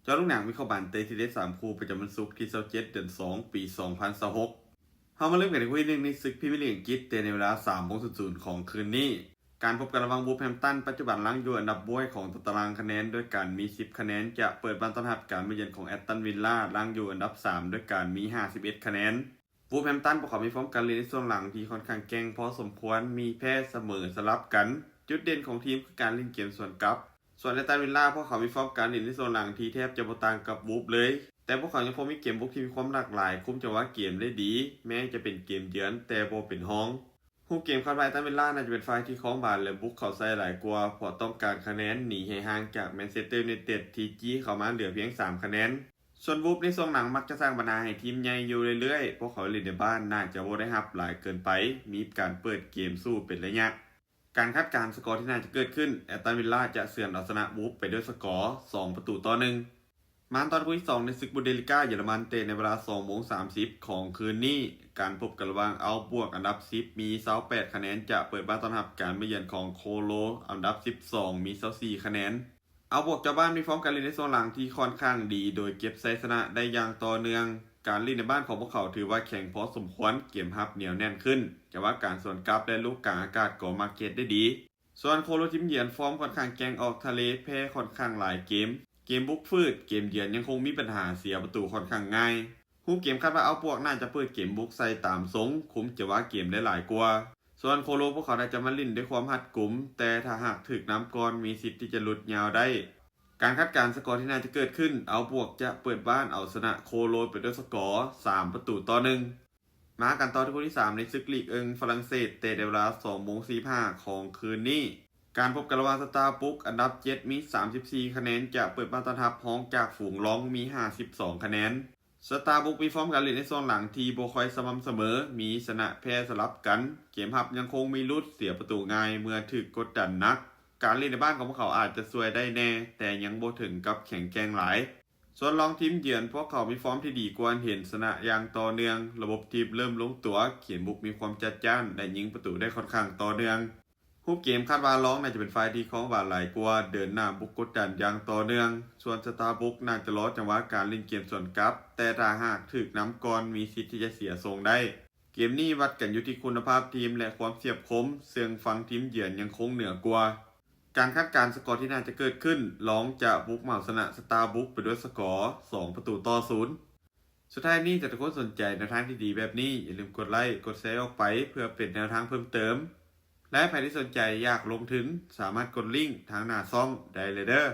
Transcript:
จอลูกหนังวิเคราะห์บันเตทีเดส3 คู่ประจำวันศุกร์ที่27เดือน2ปี2026เฮามาเริ่มกันที่คู่ที่1ในศึกพรีเมียร์ลีกอังกฤษในเวลา3:00ของคืนนี้การพบกันระหว่างวูล์ฟแฮมป์ตันปัจจุบันหลังอยู่อันดับบวยของตารางคะแนนด้วยการมี10คะแนนจะเปิดบ้านต้อนรับการมาเยือนของแอตตันวิลล่าหลังอยู่อันดับ3ด้วยการมี51คะแนนวูล์ฟแฮมป์ตันพวกเขามีฟอร์มการเล่นในช่วงหลังที่ค่อนข้างแกร่งพอสมควรมีแพ้เสมอสลับกันจุดเด่นของทีมคือการเล่นเกมสวนกลับส่วนแอตตันวิลล่าพวกเขามีฟอร์มการเล่นในโซนหลังที่แทบจะบ่ต่างกับวูล์ฟเลยแต่พวกเขายังคงมีเกมบุกที่มีความหลากหลายคุมจังหวะเกมได้ดีแม้จะเป็นเกมเยือนแต่บ่เป็นห้องผู้เกมคาดว่าแอตตันวิลล่าน่าจะเป็นฝ่ายที่ครองบอลและบุกเข้าใส่หลายกว่าเพราะต้องการคะแนนหนีให้ห่างจากแมนเชสเตอร์ยูไนเต็ดที่จี้เข้ามาเหลือเพียง3คะแนนส่วนวูล์ฟในช่วงหลังมักจะสร้างปัญหาให้ทีมใหญ่อยู่เรื่อยๆพวกเขาเล่นในบ้านน่าจะบ่ได้รับหลายเกินไปมีการเปิดเกมสู้เป็นระยะการคาดการณ์สกอร์ที่น่าจะเกิดขึ้นแอตตันวิลล่าจะเฉือนเอาชนะวูล์ฟไปด้วยสกอร์2-1มาตอนคู่ที่2ในศึกบุนเดสลิก้าเยอรมันเตะในเวลา 20:30 ของคืนนี้การพบกันระหว่างเอาบวกอันดับ10มี28คะแนนจะเปิดบ้านต้อนรับการมาเยือนของโคโลอันดับ12มี24คะแนนเอาบวกเจ้าบ้านมีฟอร์มการเล่นในโซนหลังที่ค่อนข้างดีโดยเก็บชัยชนะได้อย่างต่อเนื่องการเล่นในบ้านของพวกเขาถือว่าแข็งพอสมควรเกมรับเหนียวแน่นขึ้นแต่ว่าการสวนกลับและลูกกลางอากาศก็มาเก็ตได้ดีส่วนโคโลทีมเยือนฟอร์มค่อนข้างแกร่งออกทะเลแพ้ค่อนข้างหลายเกมบุกฟืดเกมเยือนยังคงมีปัญหาเสียประตูค่อนข้างง่ายผู้เกมคาดว่าเอาพวกน่าจะเปิดเกมบุกใส่ตามทรงคุมจะว่าเกมได้หลายกว่าส่วนโคโลพวกเขาน่าจะมาลิ่นด้วยความหัดกุมแต่ถ้าหากถึกน้ำก่อนมีสิทธิ์ที่จะหลุดยาวได้การคาดการณ์สกอร์ที่น่าจะเกิดขึ้นเอาพวกจะเปิดบ้านเอาชนะโคโลไปด้วยสกอร์3-1มากันต่อที่คู่ที่3ในศึกลีกฝรั่งเศสเตะในเวลา 2:45 ของคืนนี้การพบกันระหว่างสตาร์บุ๊กอันดับ7มี34คะแนนจะเปิดบ้านต้อนรับห้องจากฝูงร้องมี52คะแนนสตาร์บุ๊กมีฟอร์มการเล่นในโซนหลังที่บ่ค่อยสม่ำเสมอมีชนะแพ้สลับกันเกมรับยังคงมีลุดเสียประตูง่ายเมื่อถูกกดดันหนักการเล่นในบ้านของพวกเขาอาจจะสวยได้แน่แต่ยังบ่ถึงกับแข็งแกร่งหลายส่วนรองทีมเยือนพวกเขามีฟอร์มที่ดีกว่าเห็นชนะอย่างต่อเนื่องระบบทีมเริ่มลงตัวเขียนบุกมีความจัดจ้านและยิงประตูได้ค่อนข้างต่อเนื่องผู้เกมคาดว่าร้องน่าจะเป็นฝ่ายที่ครองบอลหลายกว่าเดินหน้าบุกกดดันอย่างต่อเนื่องส่วนสตาร์บุ๊กน่าจะรอจังหวะการเล่นเกมสวนกลับแต่ถ้าหากถึกน้ำก่อนมีสิทธิ์ที่จะเสียทรงได้เกมนี้วัดกันอยู่ที่คุณภาพทีมและความเฉียบคมซึ่งฝั่งทีมเยือนยังคงเหนือกว่าการคาดการณ์สกอร์ที่น่าจะเกิดขึ้นร้องจะบุกเหมาชนะสตาร์บุ๊กไปด้วยสกอร์2-0สุดท้ายนี้ถ้าทุกคนสนใจแนวทางที่ดีแบบนี้อย่าลืมกดไลค์กดแชร์ออกไปเพื่อเป็นแนวทางเพิ่มเติมและใครที่สนใจอยากลงทุนสามารถกดลิงก์ทางหน้าช่องได้เลยเด้อ